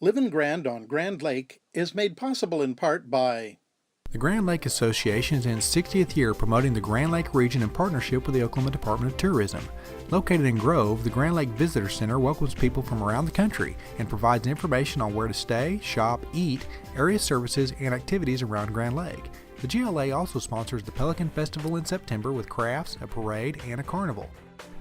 Livin' Grand on Grand Lake is made possible in part by The Grand Lake Association is in its 60th year promoting the Grand Lake region in partnership with the Oklahoma Department of Tourism. Located in Grove, the Grand Lake Visitor Center welcomes people from around the country and provides information on where to stay, shop, eat, area services, and activities around Grand Lake. The GLA also sponsors the Pelican Festival in September with crafts, a parade, and a carnival.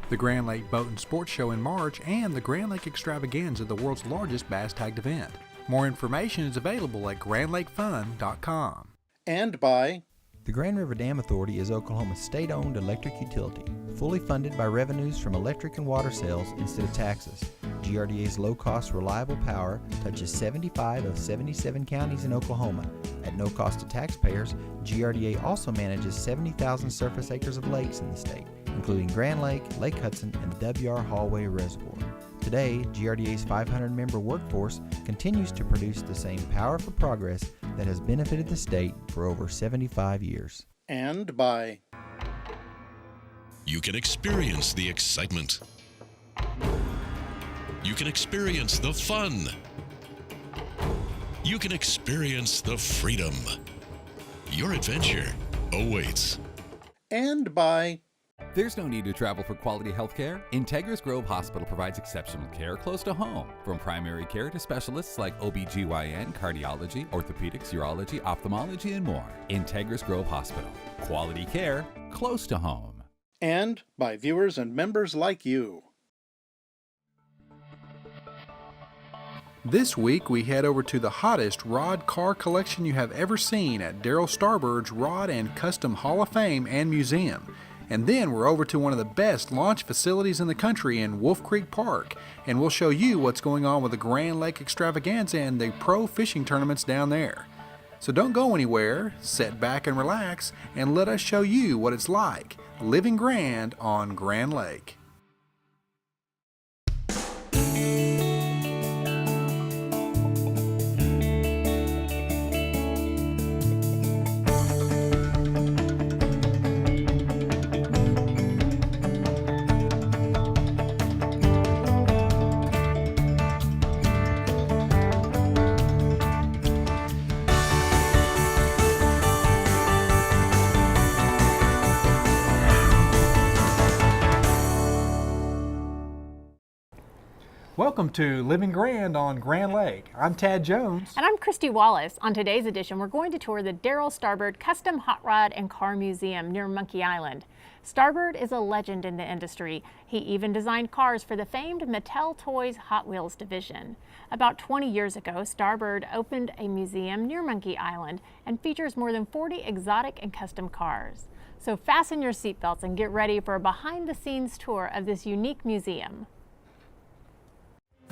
The Grand Lake Boat and Sports Show in March, and the Grand Lake Extravaganza, the world's largest bass tagged event. More information is available at grandlakefun.com. and by The Grand River Dam Authority is Oklahoma's state-owned electric utility, fully funded by revenues from electric and water sales instead of taxes. GRDA's low-cost, reliable power touches 75 of 77 counties in Oklahoma. At no cost to taxpayers, GRDA also manages 70,000 surface acres of lakes in the state, including Grand Lake, Lake Hudson, and the W.R. Hallway Reservoir. Today, GRDA's 500-member workforce continues to produce the same power for progress that has benefited the state for over 75 years. and by You can experience the excitement. You can experience the fun. You can experience the freedom. Your adventure awaits. and by There's no need to travel for quality health care. Integris Grove Hospital provides exceptional care close to home. From primary care to specialists like OBGYN, cardiology, orthopedics, urology, ophthalmology, and more. Integris Grove Hospital. Quality care close to home. and by viewers and members like you. This week, we head over to the hottest rod car collection you have ever seen at Darrell Starbird's Rod and Custom Hall of Fame and Museum. And then we're over to one of the best launch facilities in the country in Wolf Creek Park, and we'll show you what's going on with the Grand Lake Extravaganza and the pro fishing tournaments down there. So don't go anywhere, sit back and relax, and let us show you what it's like living grand on Grand Lake. Welcome to Living Grand on Grand Lake. I'm Tad Jones. And I'm Christy Wallace. On today's edition, we're going to tour the Darrell Starbird Custom Hot Rod and Car Museum near Monkey Island. Starbird is a legend in the industry. He even designed cars for the famed Mattel Toys Hot Wheels division. About 20 years ago, Starbird opened a museum near Monkey Island and features more than 40 exotic and custom cars. So fasten your seatbelts and get ready for a behind-the-scenes tour of this unique museum.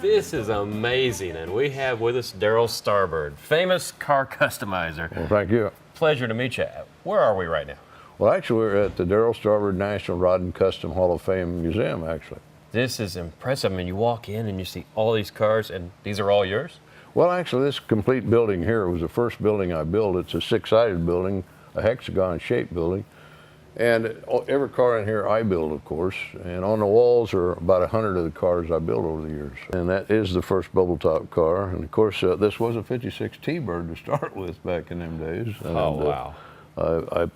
This is amazing, and we have with us Darrell Starbird, famous car customizer. Well, thank you. Pleasure to meet you. Where are we right now? Well, actually, we're at the Darrell Starbird National Rod and Custom Hall of Fame Museum, actually. This is impressive. I mean, you walk in and you see all these cars, and these are all yours? Well, actually, this complete building here was the first building I built. It's a six-sided building, a hexagon-shaped building. And every car in here I build, of course, and on the walls are about 100 of the cars I built over the years. And that is the first bubble top car. And of course, this was a 56 T-Bird to start with back in them days. Oh, wow.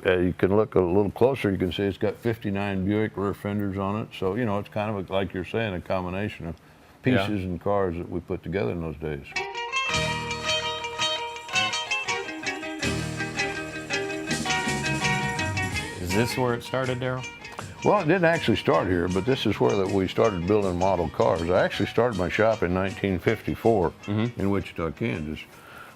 You can look a little closer, you can see it's got 59 Buick rear fenders on it. So, you know, it's kind of, like you're saying, a combination of pieces and cars that we put together in those days. Is this where it started, Darrell? Well, it didn't actually start here, but this is where we started building model cars. I actually started my shop in 1954 in Wichita, Kansas.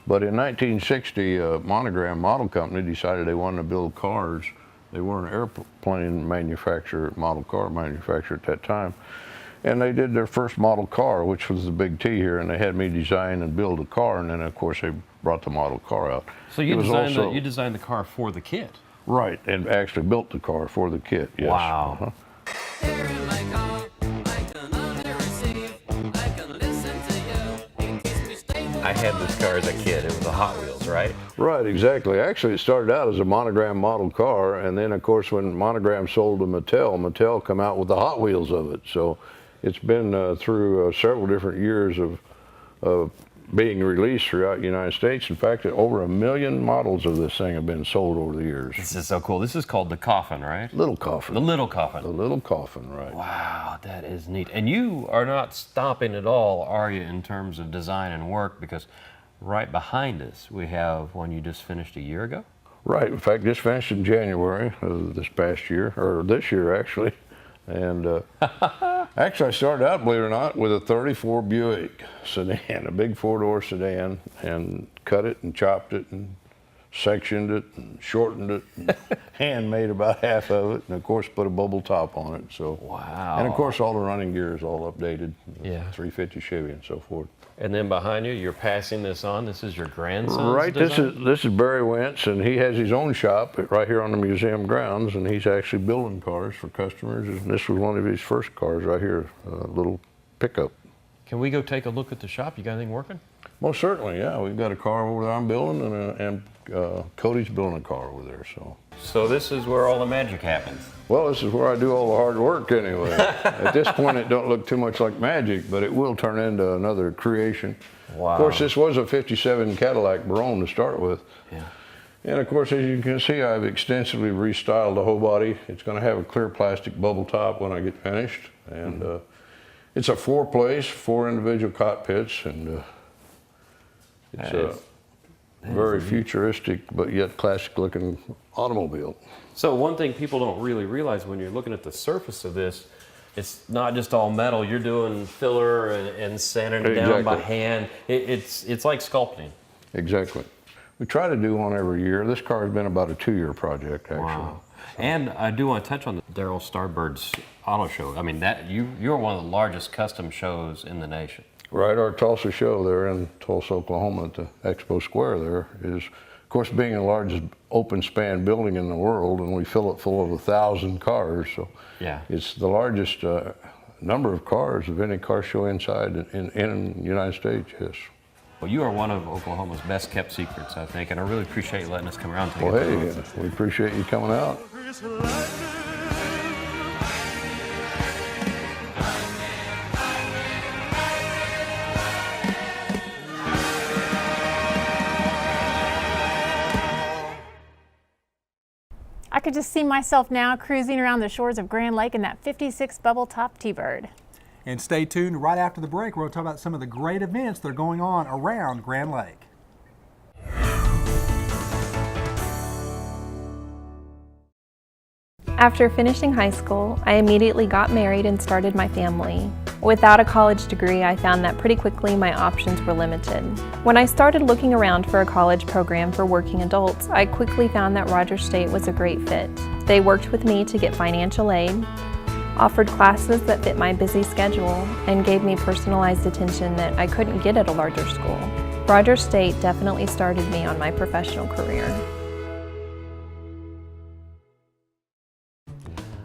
But in 1960, Monogram Model Company decided they wanted to build cars. They were an airplane manufacturer, model car manufacturer at that time. And they did their first model car, which was the Big T here, and they had me design and build a car, and then, of course, they brought the model car out. So you designed the car for the kit? Right, and actually built the car for the kit, yes. Wow. I had this car as a kid. It was a Hot Wheels, right? Right, exactly. Actually, it started out as a Monogram model car, and then, of course, when Monogram sold to Mattel, Mattel come out with the Hot Wheels of it. So it's been through several different years of being released throughout the United States. In fact, over 1 million models of this thing have been sold over the years. This is so cool. This is called the Coffin, right? Little Coffin. The Little Coffin. The Little Coffin, right. Wow, that is neat. And you are not stopping at all, are you, in terms of design and work? Because right behind us, we have one you just finished a year ago? Right. In fact, just finished in January of this past year, or this year, actually. And actually, I started out, believe it or not, with a 34 Buick sedan, a big four-door sedan, and cut it and chopped it and sectioned it and shortened it and hand-made about half of it, and of course put a bubble top on it. So wow. And of course all the running gear is all updated. Yeah. 350 Chevy and so forth. And then behind you, you're passing this on. This is your grandson's Right. design? This is Barry Wentz, and he has his own shop right here on the museum grounds, and he's actually building cars for customers. And this was one of his first cars right here, a little pickup. Can we go take a look at the shop? You got anything working? Most certainly, yeah. We've got a car over there I'm building, and Cody's building a car over there. So this is where all the magic happens. Well, this is where I do all the hard work anyway. At this point, it don't look too much like magic, but it will turn into another creation. Wow. Of course, this was a '57 Cadillac Barone to start with. Yeah. And of course, as you can see, I've extensively restyled the whole body. It's going to have a clear plastic bubble top when I get finished, and it's a four-place, 4 individual cockpits, and it's a very futuristic but yet classic-looking automobile. So one thing people don't really realize when you're looking at the surface of this, it's not just all metal. You're doing filler and sanding it down by hand. It's like sculpting. Exactly. We try to do one every year. This car has been about a 2-year project, actually. Wow. And I do want to touch on the Darrell Starbird's auto show. I mean, you're one of the largest custom shows in the nation. Right, our Tulsa show there in Tulsa, Oklahoma at the Expo Square there is, of course, being the largest open span building in the world, and we fill it full of 1,000 cars. So yeah, it's the largest number of cars of any car show inside in the United States, yes. Well, you are one of Oklahoma's best kept secrets, I think, and I really appreciate you letting us come around. Well, hey, we appreciate you coming out. I could just see myself now cruising around the shores of Grand Lake in that '56 bubble top T-Bird. And stay tuned. Right after the break, we're going to talk about some of the great events that are going on around Grand Lake. After finishing high school, I immediately got married and started my family. Without a college degree, I found that pretty quickly my options were limited. When I started looking around for a college program for working adults, I quickly found that Rogers State was a great fit. They worked with me to get financial aid, offered classes that fit my busy schedule, and gave me personalized attention that I couldn't get at a larger school. Rogers State definitely started me on my professional career.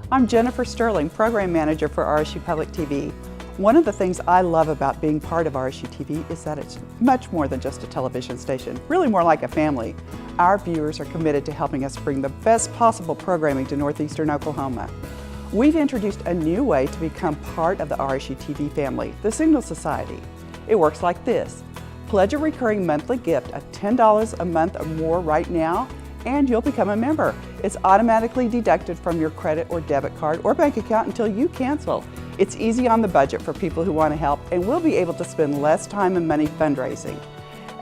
I'm Jennifer Sterling, Program Manager for RSU Public TV. One of the things I love about being part of RSU TV is that it's much more than just a television station, really more like a family. Our viewers are committed to helping us bring the best possible programming to northeastern Oklahoma. We've introduced a new way to become part of the RSU TV family, the Signal Society. It works like this. Pledge a recurring monthly gift of $10 a month or more right now, and you'll become a member. It's automatically deducted from your credit or debit card or bank account until you cancel. It's easy on the budget for people who want to help, and we'll be able to spend less time and money fundraising.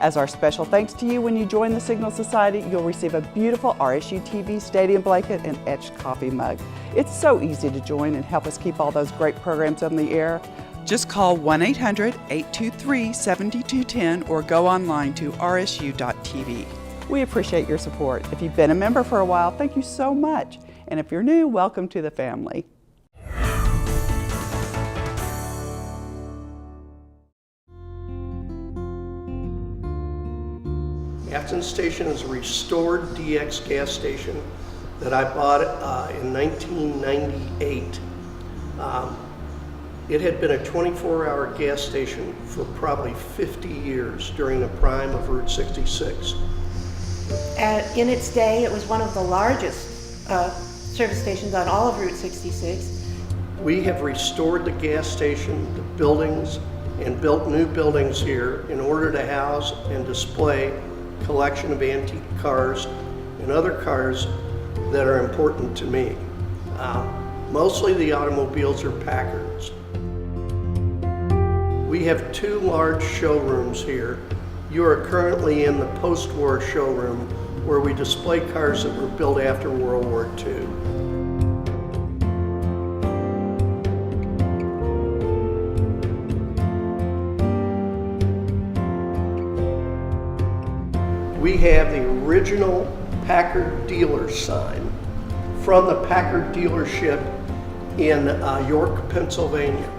As our special thanks to you when you join the Signal Society, you'll receive a beautiful RSU TV stadium blanket and etched coffee mug. It's so easy to join and help us keep all those great programs on the air. Just call 1-800-823-7210 or go online to rsu.tv. We appreciate your support. If you've been a member for a while, thank you so much. And if you're new, welcome to the family. Afton Station is a restored DX gas station that I bought in 1998. It had been a 24-hour gas station for probably 50 years during the prime of Route 66. In its day, it was one of the largest service stations on all of Route 66. We have restored the gas station, the buildings, and built new buildings here in order to house and display a collection of antique cars and other cars that are important to me. Mostly the automobiles are Packards. We have 2 large showrooms here. You are currently in the post-war showroom where we display cars that were built after World War II. We have the original Packard dealer sign from the Packard dealership in York, Pennsylvania.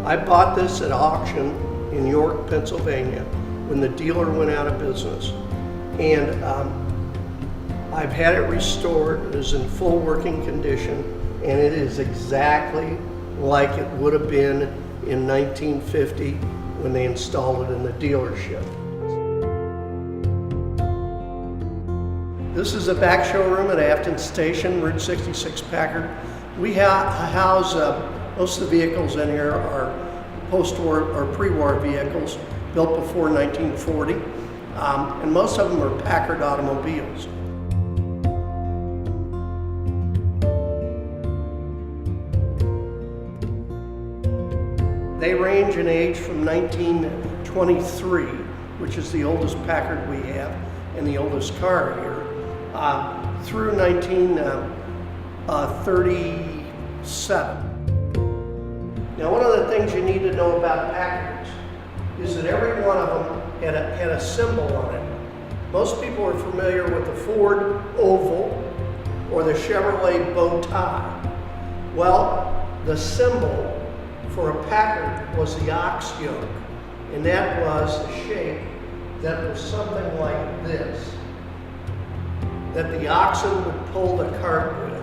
I bought this at auction in York, Pennsylvania when the dealer went out of business. And I've had it restored. It is in full working condition, and it is exactly like it would have been in 1950 when they installed it in the dealership. This is a back showroom at Afton Station, Route 66 Packard. We house most of the vehicles in here are post-war or pre-war vehicles built before 1940, and most of them are Packard automobiles. They range in age from 1923, which is the oldest Packard we have and the oldest car here, through 1937. Now, one of the things you need to know about Packards is that every one of them had a symbol on it. Most people are familiar with the Ford oval or the Chevrolet bow tie. Well, the symbol for a Packard was the ox yoke, and that was a shape that was something like this, that the oxen would pull the cart with.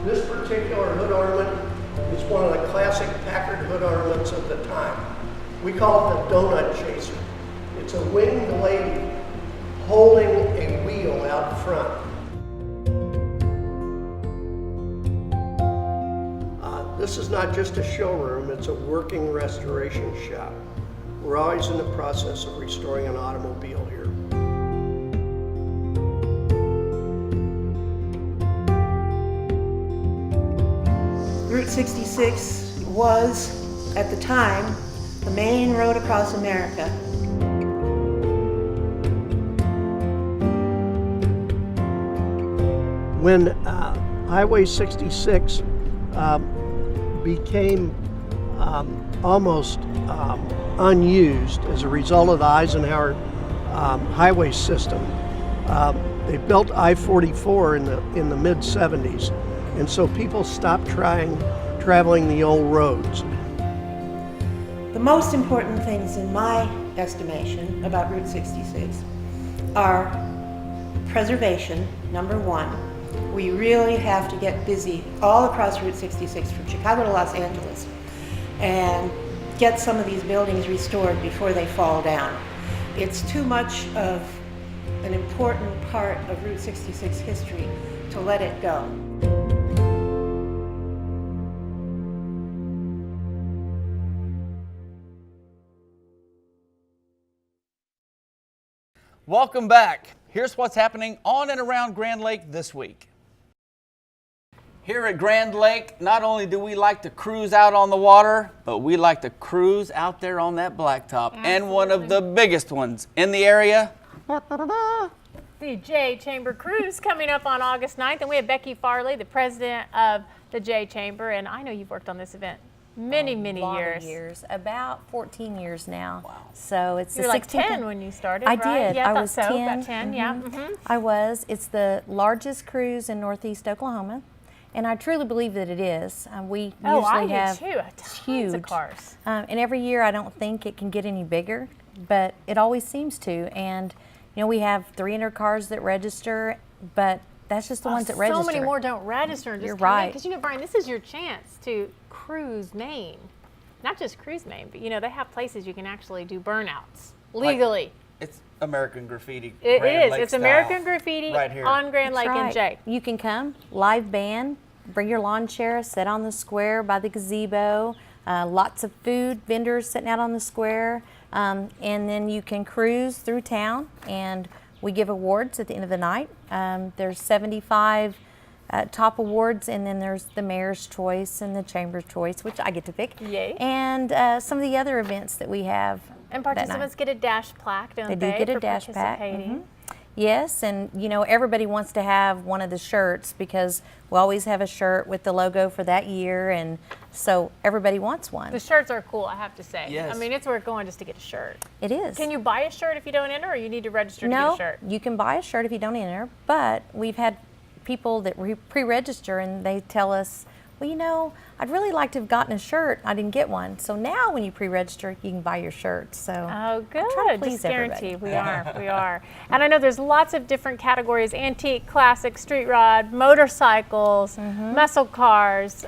This particular hood ornament is one of the classic Packard hood ornaments of the time. We call it the donut chaser. It's a winged lady holding a wheel out front. This is not just a showroom, it's a working restoration shop. We're always in the process of restoring an automobile here. Route 66 was, at the time, the main road across America. When Highway 66 became almost unused as a result of the Eisenhower highway system, they built I-44 in the mid-70s, and so people stopped traveling the old roads. The most important things in my estimation about Route 66 are preservation, number one. We really have to get busy all across Route 66 from Chicago to Los Angeles and get some of these buildings restored before they fall down. It's too much of an important part of Route 66 history to let it go. Welcome back. Here's what's happening on and around Grand Lake this week. Here at Grand Lake, not only do we like to cruise out on the water, but we like to cruise out there on that blacktop. Absolutely. And one of the biggest ones in the area. The J Chamber Cruise coming up on August 9th, and we have Becky Farley, the president of the J Chamber, and I know you've worked on this event many years. About 14 years now. Wow. So it's you were like 10 when you started, I right? did. Yeah, I was so. 10. About 10, yeah. Mm-hmm. I was. It's the largest cruise in Northeast Oklahoma, and I truly believe that it is. We usually have tons of cars. And every year I don't think it can get any bigger, but it always seems to. And you know, we have 300 cars that register, but that's just the ones that register. So many more don't register. Just You're right. Because you know, Brian, this is your chance to cruise Maine. Not just cruise Maine, but you know, they have places you can actually do burnouts legally. Like, it's American Graffiti. It Grand is. Lake It's style, American Graffiti right here on Grand Lake That's in J. You can come, live band, bring your lawn chair, sit on the square by the gazebo. Lots of food vendors sitting out on the square, and then you can cruise through town, and we give awards at the end of the night. There's 75 top awards, and then there's the Mayor's Choice and the Chamber's Choice, which I get to pick. Yay. And some of the other events that we have. And participants get a dash plaque, don't they? They do get a dash plaque. Yes, and you know, everybody wants to have one of the shirts because we always have a shirt with the logo for that year, and so everybody wants one. The shirts are cool, I have to say. Yes. I mean, it's worth going just to get a shirt. It is. Can you buy a shirt if you don't enter, or you need to register to get a shirt? No, you can buy a shirt if you don't enter, but we've had people that pre-register and they tell us, well, you know, I'd really like to have gotten a shirt. I didn't get one. So now when you pre-register, you can buy your shirt. So oh, good. I try to please just guarantee. everybody. We are. And I know there's lots of different categories: antique, classic, street rod, motorcycles, muscle cars.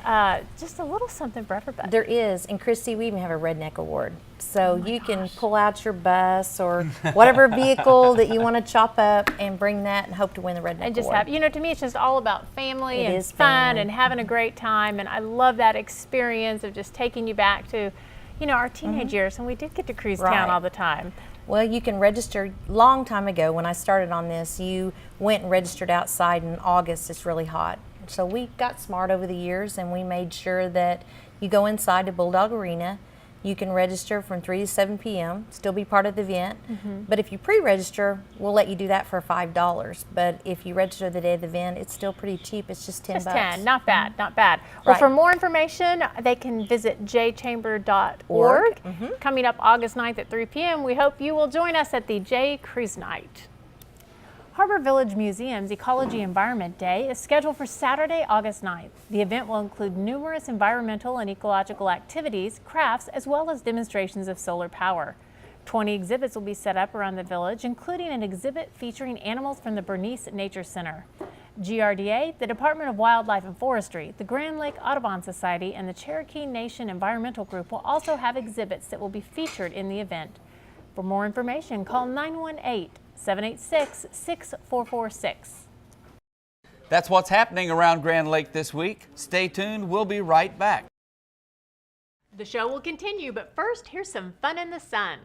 Just a little something for everybody. There is. And Christy, we even have a redneck award. So you can pull out your bus or whatever vehicle that you want to chop up and bring that and hope to win the redneck and just award. have, you know, to me it's just all about family It and is fun family. and having a great time, and I love that experience of just taking you back to, you know, our teenage years, and we did get to cruise town all the time. Well, you can register. Long time ago when I started on this, you went and registered outside in August. It's really hot. So we got smart over the years and we made sure that you go inside to Bulldog Arena. You can register from 3 to 7 p.m., still be part of the event. But if you pre-register, we'll let you do that for $5. But if you register the day of the event, it's still pretty cheap. It's just $10. Just 10, not bad, not bad. Well, for more information, they can visit jchamber.org. Coming up August 9th at 3 p.m., we hope you will join us at the J Cruise Night. Harbor Village Museum's Ecology Environment Day is scheduled for Saturday, August 9th. The event will include numerous environmental and ecological activities, crafts, as well as demonstrations of solar power. 20 exhibits will be set up around the village, including an exhibit featuring animals from the Bernice Nature Center. GRDA, the Department of Wildlife and Forestry, the Grand Lake Audubon Society, and the Cherokee Nation Environmental Group will also have exhibits that will be featured in the event. For more information, call 918-786-6446. That's what's happening around Grand Lake this week. Stay tuned. We'll be right back. The show will continue, but first, here's some fun in the sun.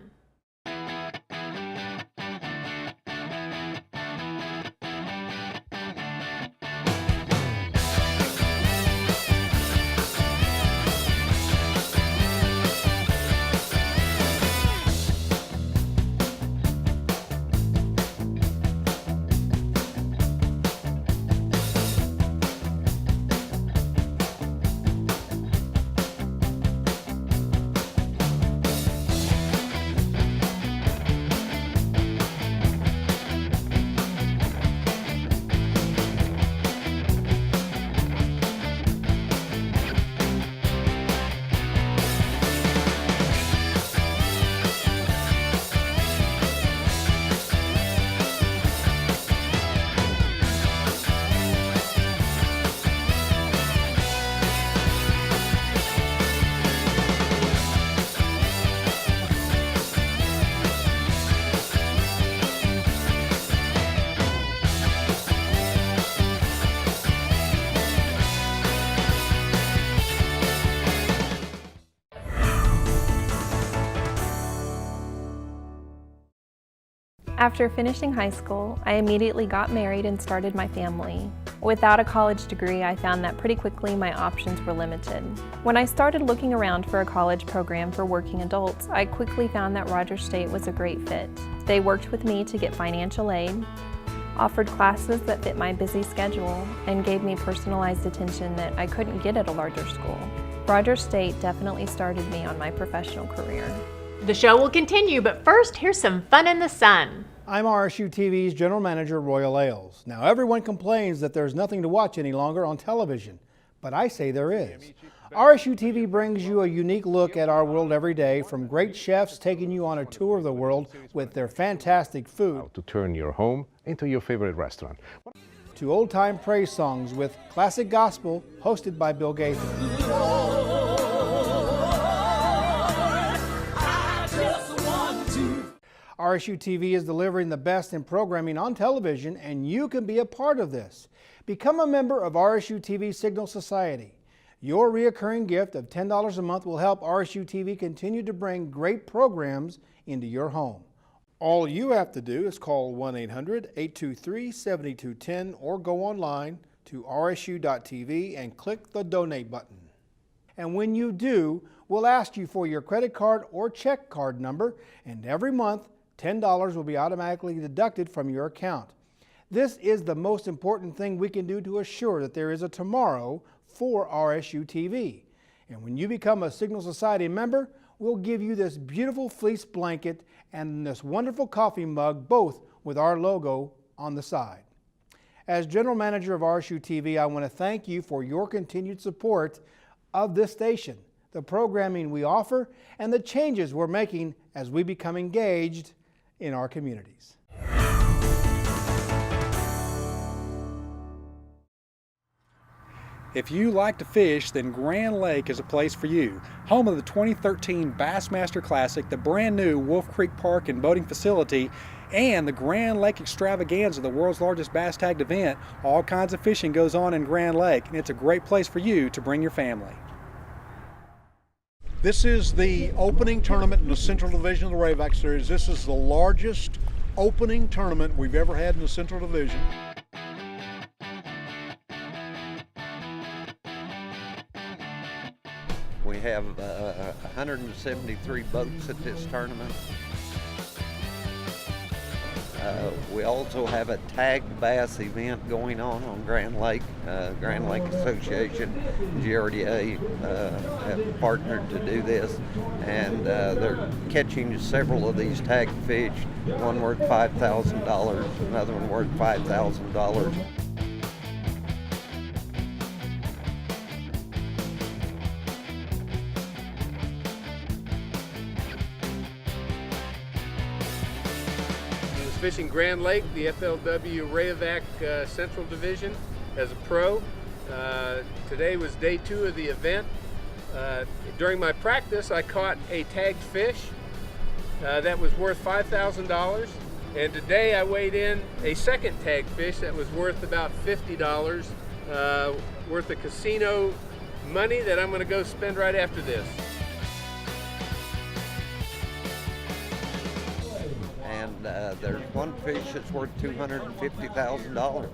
After finishing high school, I immediately got married and started my family. Without a college degree, I found that pretty quickly my options were limited. When I started looking around for a college program for working adults, I quickly found that Rogers State was a great fit. They worked with me to get financial aid, offered classes that fit my busy schedule, and gave me personalized attention that I couldn't get at a larger school. Rogers State definitely started me on my professional career. The show will continue, but first, here's some fun in the sun. I'm RSU TV's General Manager, Royal Ailes. Now, everyone complains that there's nothing to watch any longer on television, but I say there is. RSU TV brings you a unique look at our world every day, from great chefs taking you on a tour of the world with their fantastic food, to turn your home into your favorite restaurant, to old-time praise songs with classic gospel hosted by Bill Gaither. RSU TV is delivering the best in programming on television, and you can be a part of this. Become a member of RSU TV Signal Society. Your reoccurring gift of $10 a month will help RSU TV continue to bring great programs into your home. All you have to do is call 1-800-823-7210 or go online to rsu.tv and click the donate button. And when you do, we'll ask you for your credit card or check card number, and every month, $10 will be automatically deducted from your account. This is the most important thing we can do to assure that there is a tomorrow for RSU TV. And when you become a Signal Society member, we'll give you this beautiful fleece blanket and this wonderful coffee mug, both with our logo on the side. As General Manager of RSU TV, I want to thank you for your continued support of this station, the programming we offer, and the changes we're making as we become engaged in our communities. If you like to fish, then Grand Lake is a place for you. Home of the 2013 Bassmaster Classic, the brand new Wolf Creek Park and Boating Facility, and the Grand Lake Extravaganza, the world's largest bass tagged event. All kinds of fishing goes on in Grand Lake, and it's a great place for you to bring your family. This is the opening tournament in the Central Division of the Rayovac Series. This is the largest opening tournament we've ever had in the Central Division. We have 173 boats at this tournament. We also have a tagged bass event going on Grand Lake. Grand Lake Association, GRDA have partnered to do this, and they're catching several of these tagged fish, one worth $5,000, another one worth $5,000. Fishing Grand Lake, the FLW Rayovac Central Division as a pro. Today was day 2 of the event. During my practice, I caught a tagged fish that was worth $5,000, and today I weighed in a second tagged fish that was worth about $50, worth of casino money that I'm going to go spend right after this. And there's one fish that's worth $250,000.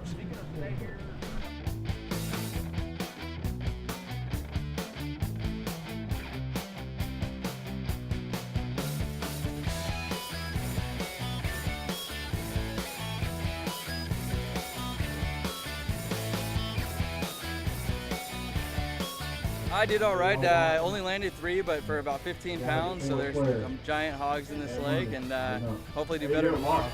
I did all right. Only landed 3, but for about 15 pounds. So there's some giant hogs in this lake, and hopefully do better tomorrow.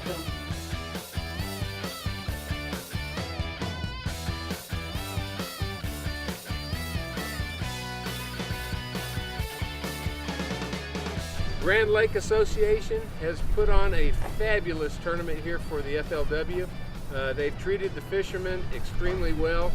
Grand Lake Association has put on a fabulous tournament here for the FLW. They've treated the fishermen extremely well.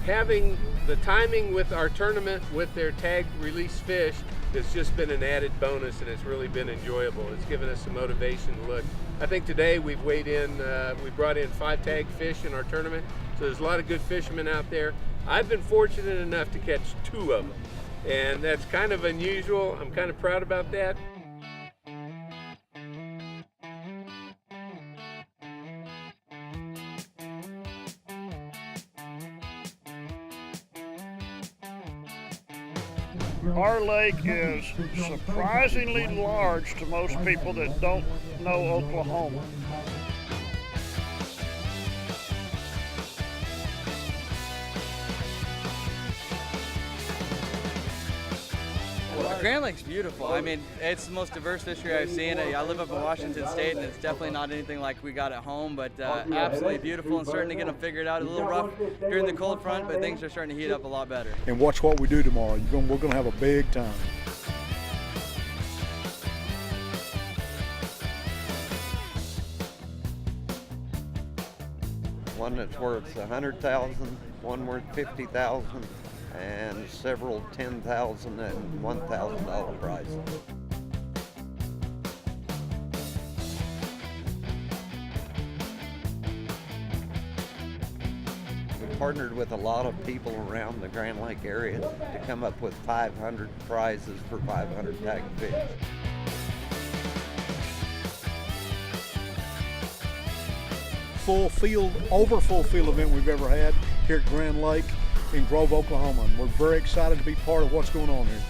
Having the timing with our tournament with their tagged release fish has just been an added bonus, and it's really been enjoyable. It's given us some motivation to look. I think today we've weighed in, we brought in 5 tagged fish in our tournament, so there's a lot of good fishermen out there. I've been fortunate enough to catch 2 of them, and that's kind of unusual. I'm kind of proud about that. Our lake is surprisingly large to most people that don't know Oklahoma. Grand Lake's beautiful. I mean, it's the most diverse fishery I've seen. I live up in Washington State, and it's definitely not anything like we got at home, but absolutely beautiful, and starting to get them figured out. A little rough during the cold front, but things are starting to heat up a lot better. And watch what we do tomorrow. We're going to have a big time. One that's worth $100,000, one worth $50,000, and several $10,000 and $1,000 prizes. partnered with a lot of people around the Grand Lake area to come up with 500 prizes for 500 tagged fish. Over full field event we've ever had here at Grand Lake in Grove, Oklahoma. And we're very excited to be part of what's going on here.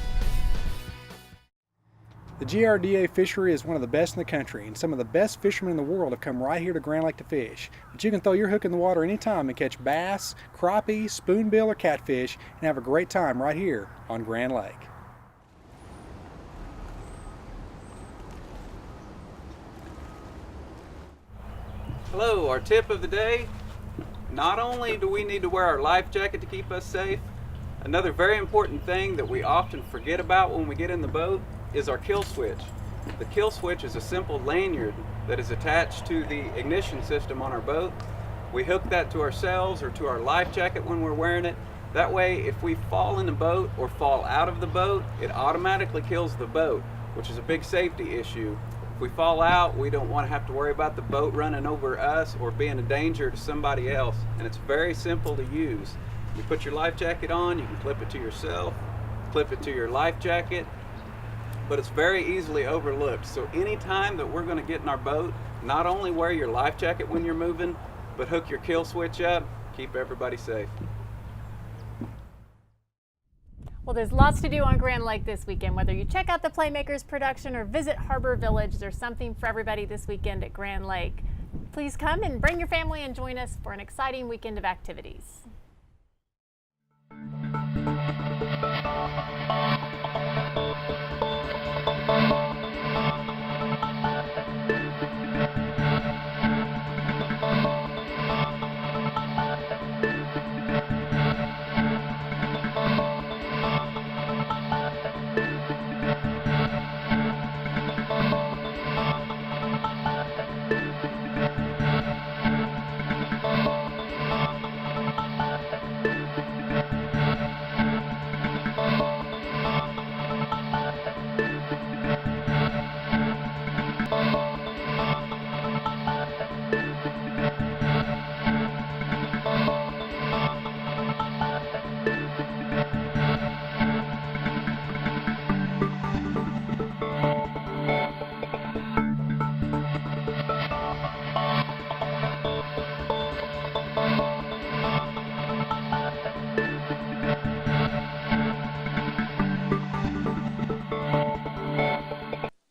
The GRDA fishery is one of the best in the country, and some of the best fishermen in the world have come right here to Grand Lake to fish. But you can throw your hook in the water anytime and catch bass, crappie, spoonbill, or catfish and have a great time right here on Grand Lake. Hello, our tip of the day. Not only do we need to wear our life jacket to keep us safe, another very important thing that we often forget about when we get in the boat is our kill switch. The kill switch is a simple lanyard that is attached to the ignition system on our boat. We hook that to ourselves or to our life jacket when we're wearing it. That way, if we fall in the boat or fall out of the boat, it automatically kills the boat, which is a big safety issue. If we fall out, we don't want to have to worry about the boat running over us or being a danger to somebody else. And it's very simple to use. You put your life jacket on, you can clip it to yourself, clip it to your life jacket, but it's very easily overlooked. So anytime that we're going to get in our boat, not only wear your life jacket when you're moving, but hook your kill switch up, keep everybody safe. Well, there's lots to do on Grand Lake this weekend. Whether you check out the Playmakers production or visit Harbor Village, there's something for everybody this weekend at Grand Lake. Please come and bring your family and join us for an exciting weekend of activities.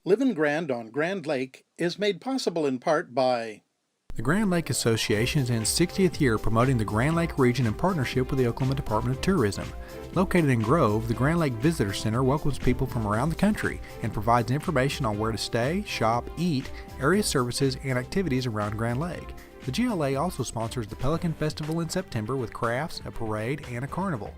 Livin' Grand on Grand Lake is made possible in part by The Grand Lake Association is in its 60th year promoting the Grand Lake region in partnership with the Oklahoma Department of Tourism. Located in Grove, the Grand Lake Visitor Center welcomes people from around the country and provides information on where to stay, shop, eat, area services, and activities around Grand Lake. The GLA also sponsors the Pelican Festival in September with crafts, a parade, and a carnival.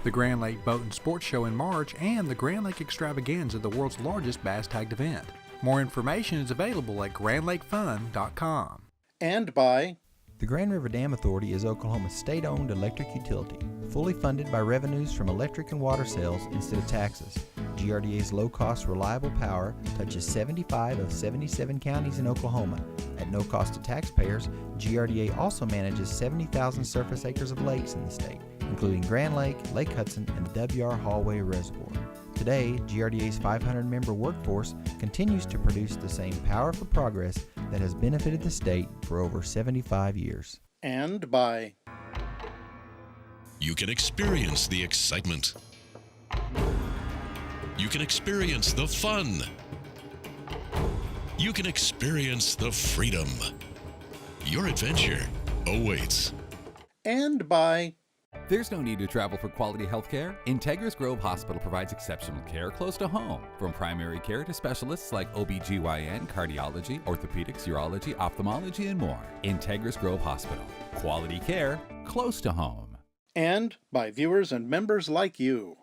The Grand Lake Boat and Sports Show in March, and the Grand Lake Extravaganza, the world's largest bass tagged event. More information is available at grandlakefun.com. And by the Grand River Dam Authority is Oklahoma's state-owned electric utility, fully funded by revenues from electric and water sales instead of taxes. GRDA's low-cost, reliable power touches 75 of 77 counties in Oklahoma. At no cost to taxpayers, GRDA also manages 70,000 surface acres of lakes in the state, including Grand Lake, Lake Hudson, and the W.R. Hallway Reservoir. Today, GRDA's 500-member workforce continues to produce the same power for progress that has benefited the state for over 75 years. And by you can experience the excitement. You can experience the fun. You can experience the freedom. Your adventure awaits. And by There's no need to travel for quality health care. Integris Grove Hospital provides exceptional care close to home. From primary care to specialists like OB/GYN, cardiology, orthopedics, urology, ophthalmology, and more. Integris Grove Hospital. Quality care close to home. And by viewers and members like you.